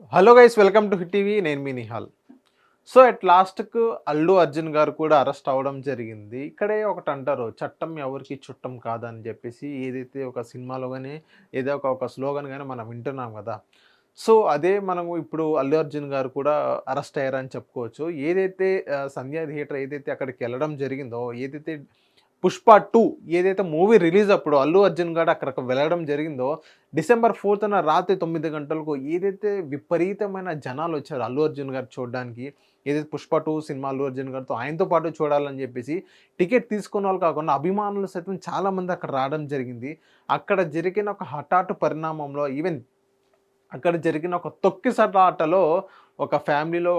Hello guys, welcome to hit TV. నేను మీ Nihal. So at లాస్ట్‌కు అల్లు అర్జున్ గారు కూడా అరెస్ట్ అవ్వడం జరిగింది. ఇక్కడే ఒకటి అంటారు, చట్టం ఎవరికీ చుట్టం కాదని చెప్పేసి. ఏదైతే ఒక సినిమాలో గాని, ఏదో ఒక స్లోగన్ గాని మనం వింటున్నాం కదా! సో అదే మనము ఇప్పుడు అల్లు అర్జున్ గారు కూడా అరెస్ట్ అయ్యారని చెప్పుకోవచ్చు. ఏదైతే సంధ్యా థియేటర్ ఏదైతే అక్కడికెళ్ళడం జరిగిందో, ఏదైతే 'పుష్ప 2' ఏదైతే మూవీ రిలీజ్ అప్పుడు అల్లు అర్జున్ గాడు అక్కడికి వెళ్ళడం జరిగిందో, డిసెంబర్ 4న రాత్రి 9 గంటలకు ఏదైతే విపరీతమైన జనాలొచ్చారో అల్లు అర్జున్ గారిని చూడడానికి. ఏదైతే 'పుష్ప 2' సినిమా అల్లు అర్జున్ గారితో ఆయనతో పాటు చూడాలని జెప్పేసి టికెట్ తీసుకున్నోళ్ళు కాకుండా అభిమానులు సైతం చాలామంది అక్కడ రావడం జరిగింది. అక్కడ జరిగిన ఒక హఠాత్తు పరిణామంలో అక్కడ జరిగిన ఒక తొక్కిసలాటలో ఒక ఫ్యామిలీలో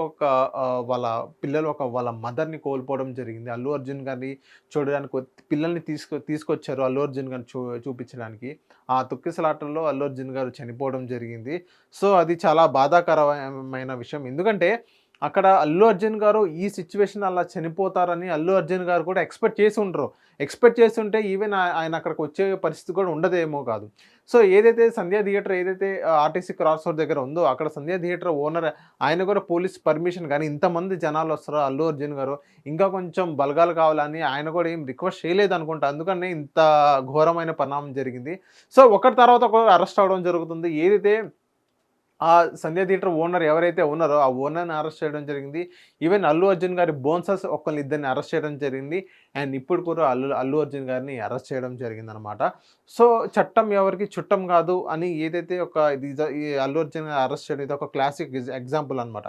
వాళ్ళ పిల్లలు వాళ్ళ మదర్‌ని కోల్పోవడం జరిగింది. అల్లు అర్జున్ గారిని చూడడానికి పిల్లల్ని తీసుకొచ్చారు అల్లు అర్జున్ గారిని చూపించడానికి. ఆ తొక్కిసలాటలో అల్లు అర్జున్ గారు చనిపోవడం జరిగింది. సో అది చాలా బాధాకరమైన విషయం. ఎందుకంటే అక్కడ అల్లు అర్జున్ గారు ఈ సిట్యుయేషన్ అలా చనిపోతారని అల్లు అర్జున్ గారు కూడా ఎక్స్‌పెక్ట్ చేసి ఉండరు. ఎక్స్‌పెక్ట్ చేసుంటే ఈవెన్ ఆయన అక్కడికి వచ్చే పరిస్థితి కూడా ఉండదేమో కాదు. సో ఏదైతే సంధ్యా థియేటర్ ఏదైతే ఆర్టీసీ క్రాస్ రోడ్ దగ్గర ఉందో, అక్కడ సంధ్యా థియేటర్ ఓనర్ ఆయన కూడా పోలీస్ పర్మిషన్ గాని, ఇంతమంది జనాలొస్తారు అల్లు అర్జున్ గారు ఇంకా కొంచెం బలగాలు కావాలని ఆయన కూడా ఏం రిక్వెస్ట్ చేయలేదనుకుంటా. అందుకనే ఇంత ఘోరమైన పరిణామం జరిగింది. సో ఒకటి తర్వాత ఒకరు అరెస్ట్ అవ్వడం జరుగుతుంది. ఏదైతే ఆ సంధ్యా థియేటర్ ఓనర్ ఎవరైతే ఉన్నారో, ఆ ఓనర్‌ని అరెస్ట్ చేయడం జరిగింది. ఈవెన్ అల్లు అర్జున్ గారి బోన్సెస్ ఇద్దరిని అరెస్ట్ చేయడం జరిగింది. అండ్ ఇప్పుడు కూడా అల్లు అర్జున్ గారిని అరెస్ట్ చేయడం జరిగిందనమాట. సో చట్టం ఎవరికీ చుట్టం కాదు అని ఏదైతే ఈ అల్లు అర్జున్ గారిని అరెస్ట్ చేయడం ఇది ఒక క్లాసిక్ ఎగ్జాంపుల్ అనమాట.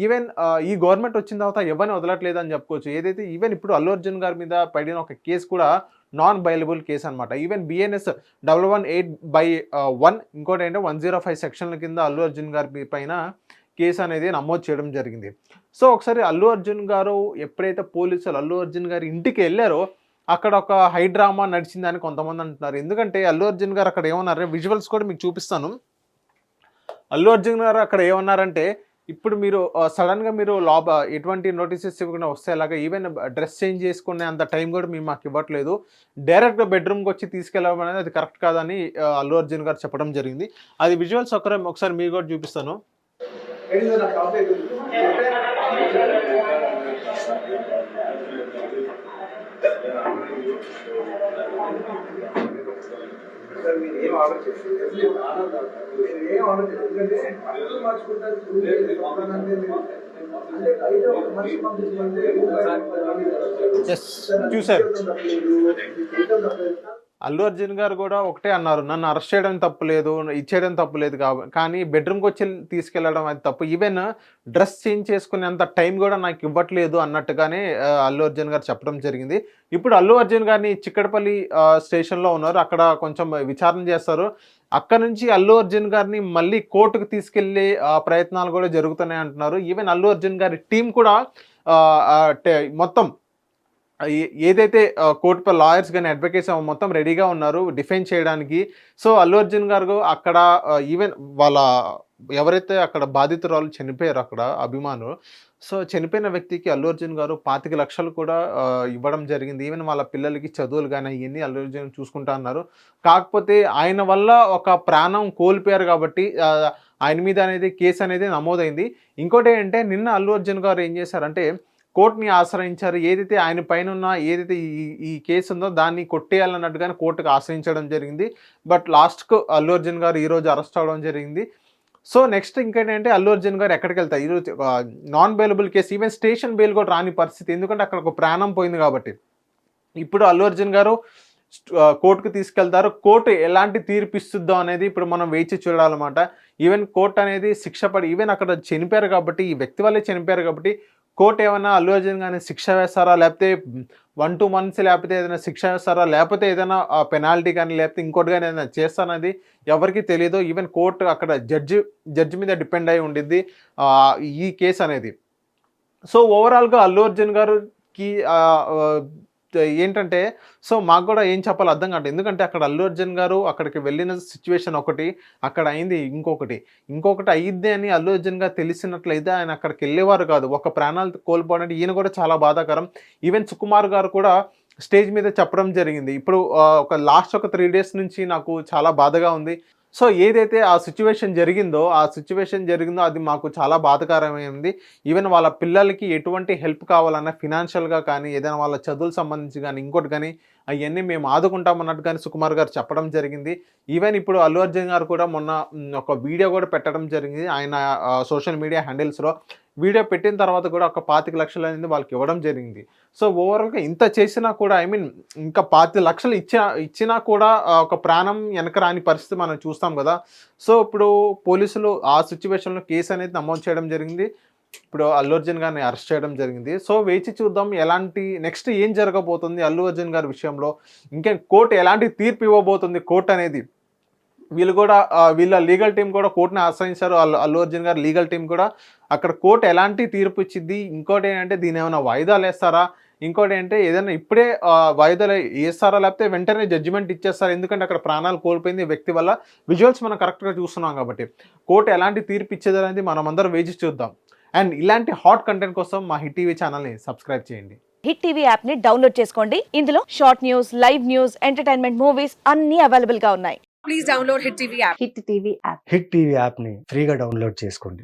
ఈవెన్ ఈ గవర్నమెంట్ వచ్చిన తర్వాత ఎవరిని వదలట్లేదని చెప్పుకోవచ్చు. ఏదైతే ఈవెన్ ఇప్పుడు అల్లు అర్జున్ గారి మీద పడిన ఒక కేస్ కూడా నాన్ బెయిలబుల్ కేస్ అనమాట. ఈవెన్ బిఎన్ఎస్ 118/1 ఇంకోటేంటంటే 105 సెక్షన్ల కింద అల్లు అర్జున్ గారి పైన కేసు అనేది నమోదు చేయడం జరిగింది. సో ఒకసారి అల్లు అర్జున్ గారు ఎప్పుడైతే పోలీసులు అల్లు అర్జున్ గారి ఇంటికి ఎళ్లారో, అక్కడ ఒక హై డ్రామా నడిచిందని కొంతమంది అంటున్నారు. ఎందుకంటే అల్లు అర్జున్ గారు అక్కడ ఏమన్నారు, విజువల్స్ కూడా మీకు చూపిస్తాను. అల్లు అర్జున్ గారు అక్కడ ఏమన్నారంటే, ఇప్పుడు మీరు సడెన్‌గా మీరు ఎటువంటి నోటీసెస్ ఇవ్వకుండా వస్తే ఎలాగా, ఈవెన్ డ్రెస్ చేంజ్ చేసుకునే అంత టైం కూడా మీరు మాకు ఇవ్వట్లేదు. డైరెక్ట్‌గా బెడ్‌రూమ్‌కొచ్చి తీసుకెళ్ళడం అనేది అది కరెక్ట్ కాదని అల్లు అర్జున్ గారు చెప్పడం జరిగింది. అది విజువల్స్ ఒకసారి మీకు కూడా చూపిస్తాను. సార్ మీరేం ఆర్డర్ చేస్తారు? మీరేం ఆర్డర్ చేస్తారు? ఎందుకంటే అర్థం మార్చుకుంటారు. అంటే అయితే ఒక మనిషి పంపించమంటే యెస్, చూసారు. అల్లు అర్జున్ గారు కూడా ఒకటే అన్నారు, నన్ను అరెస్ట్ చేయడం తప్పులేదు, ఇచ్చేయడం తప్పులేదు కానీ బెడ్‌రూమ్‌కొచ్చి తీసుకెళ్లడం అది తప్పు. ఈవెన్ డ్రెస్ చేంజ్ చేసుకునేంత టైం కూడా నాకు ఇవ్వట్లేదు అన్నట్టుగానే అల్లు అర్జున్ గారు చెప్పడం జరిగింది. ఇప్పుడు అల్లు అర్జున్ గారిని చిక్కడపల్లి స్టేషన్‌లో ఉన్నారు. అక్కడ కొంచెం విచారణ చేస్తారు. అక్కడి నుంచి అల్లు అర్జున్ గారిని మళ్ళీ కోర్టుకు తీసుకెళ్ళే ప్రయత్నాలు కూడా జరుగుతున్నాయి అంటున్నారు. ఈవెన్ అల్లు అర్జున్ గారి టీమ్ కూడా ఆహ్, ఆహ్, టె మొత్తం ఏదైతే కోర్టుపై లాయర్స్ గాని, అడ్వకేట్స్ మొత్తం రెడీగా ఉన్నారు డిఫెండ్ చేయడానికి. సో అల్లు అర్జున్ గారు అక్కడ ఈవెన్ వాళ్ళ ఎవరైతే అక్కడ బాధితురాలు చనిపోయారో అక్కడ అభిమానులు. సో చనిపోయిన వ్యక్తికి అల్లు అర్జున్ గారు 25,00,000 కూడా ఇవ్వడం జరిగింది. ఈవెన్ వాళ్ళ పిల్లలకి చదువులు గాని అయన్నీ అల్లు అర్జున్ చూసుకుంటా అన్నారు. కాకపోతే ఆయన వల్ల ఒక ప్రాణం కోల్పోయారు కాబట్టి ఆయన మీద అనేది కేస్ అనేది నమోదైంది. ఇంకోటేంటంటే నిన్న అల్లు అర్జున్ గారు ఏం చేశారంటే కోర్ట్‌ని ఆశ్రయించారు. ఏదైతే ఆయన పైనున్న ఏదైతే ఈ ఈ కేసు ఉందో దాన్ని కొట్టేయాలన్నట్టుగానే కోర్ట్‌కి ఆశ్రయించడం జరిగింది. బట్ లాస్ట్‌కు అల్లు అర్జున్ గారు ఈరోజు అరెస్ట్ అవ్వడం జరిగింది. సో నెక్స్ట్ ఇంకేంటంటే అల్లు అర్జున్ గారు ఎక్కడికెళ్తారు ఈరోజు non bailable case, even station bail కూడా రాని పరిస్థితి. ఎందుకంటే అక్కడ ఒక ప్రాణం పోయింది కాబట్టి. ఇప్పుడు అల్లు అర్జున్ గారు కోర్ట్‌కి తీసుకెళ్తారు. కోర్ట్ ఎలాంటి తీర్పు ఇస్తుందో అనేది ఇప్పుడు మనం వేచి చూడాలన్నమాట. ఈవెన్ కోర్ట్ అనేది శిక్ష పడి ఈవెన్ అక్కడ చనిపోయారు కాబట్టి, ఈ వ్యక్తి వల్లే చనిపోయారు కాబట్టి కోర్ట్ ఏమన్నా అల్లు అర్జున్ గారిని శిక్ష వేస్తారా? లేకపోతే 1, 2 మంత్స్ లేకపోతే ఏదైనా శిక్ష వేస్తారా? లేకపోతే ఏదైనా పెనాల్టీ గాని లేకపోతే ఇంకోటి గాని ఏదైనా చేస్తారనేది ఎవరికీ తెలీదు. ఈవెన్ కోర్ట్ అక్కడ జడ్జి మీద డిపెండ్ అయ్యి ఉండిద్ది ఈ కేస్ అనేది. సో ఓవరాల్‌గా అల్లు అర్జున్ గారికి ఏంటంటే సో మాకు కూడా ఏం చెప్పాలో అర్థం కావట్లేదు. ఎందుకంటే అక్కడ అల్లు అర్జున్ గారు అక్కడికి వెళ్ళిన సిట్యుయేషన్ ఒకటి, అక్కడ అయింది ఇంకొకటి. ఇంకొకటి అయ్యిద్ది అని అల్లు అర్జున్ గారు తెలిసినట్లయితే ఆయన అక్కడికి వెళ్ళేవారు కాదు. ఒక ప్రాణాలు కోల్పోవడం అంటే ఈయన కూడా చాలా బాధాకరం. ఈవెన్ సుకుమార్ గారు కూడా స్టేజ్ మీద చెప్పడం జరిగింది. ఇప్పుడు ఒక లాస్ట్ 3 డేస్ నుంచి నాకు చాలా బాధగా ఉంది. సో ఏదైతే ఆ సిచ్యువేషన్ జరిగిందో అది మాకు చాలా బాధాకరమైంది. ఈవెన్ వాళ్ళ పిల్లలకి ఎటువంటి హెల్ప్ కావాలన్నా ఫినాన్షియల్‌గా కానీ, ఏదైనా వాళ్ళ చదువులకు సంబంధించి గానీ, ఇంకోటి గానీ అయన్నీ మేము ఆదుకుంటాం అన్నట్టు గాని సుకుమార్ గారు చెప్పడం జరిగింది. ఈవెన్ ఇప్పుడు అల్లు అర్జున్ గారు కూడా మొన్న ఒక వీడియో కూడా పెట్టడం జరిగింది. ఆయన సోషల్ మీడియా హ్యాండిల్స్‌లో వీడియో పెట్టిన తర్వాత కూడా ఒక 25,00,000 అనేది వాళ్ళకి ఇవ్వడం జరిగింది. సో ఓవరాల్‌గా ఇంత చేసినా కూడా ఇంకా 25,00,000 ఇచ్చినా కూడా ఒక ప్రాణం వెనక రాని పరిస్థితి మనం చూస్తాం గదా! సో ఇప్పుడు పోలీసులు ఆ సిట్యుయేషన్‌లో కేస్ అనేది నమోదు చేయడం జరిగింది. ఇప్పుడు అల్లు అర్జున్ గారిని అరెస్ట్ చేయడం జరిగింది. సో వేచి చూద్దాం ఎలాంటి నెక్స్ట్ ఏం జరగబోతుంది అల్లు అర్జున్ గారి విషయంలో. ఇంకా కోర్ట్ ఎలాంటి తీర్పు ఇవ్వబోతుంది కోర్ట్ అనేది. వీళ్ళు కూడా వీళ్ళ లీగల్ టీమ్ కూడా కోర్ట్‌ని ఆశ్రయించారు. అల్లు అర్జున్ గారి లీగల్ టీమ్ కూడా అక్కడ కోర్ట్ ఎలాంటి తీర్పు ఇచ్చిద్ది. ఇంకోటేంటంటే దీన్నేమైనా వాయిదాలేస్తారా? ఇంకోటేంటే ఏదైనా ఇప్పుడే వాయిదాలు ఏస్తారా? లేకపోతే వెంటనే జడ్జిమెంట్ ఇచ్చేస్తారా? ఎందుకంటే అక్కడ ప్రాణాలు కోల్పోయింది ఈ వ్యక్తి వల్ల. విజువల్స్ మనం కరెక్ట్‌గా చూస్తున్నాం కాబట్టి. కోర్ట్ ఎలాంటి తీర్పు ఇచ్చేదనేది మనమందరం వేచి చూద్దాం. అండ్ ఇలాంటి హాట్ కంటెంట్ కోసం మా హిట్ టీవీ ఛానల్‌ని సబ్స్క్రైబ్ చేయండి. హిట్ టీవీ యాప్ ని డౌన్లోడ్ చేసుకోండి. ఇందులో short news, live news, entertainment movies అన్ని అవైలబుల్ గా ఉన్నాయి. Please download Hit TV app. Hit TV app. Hit TV యాప్ని ఫ్రీగా డౌన్లోడ్ చేసుకోండి.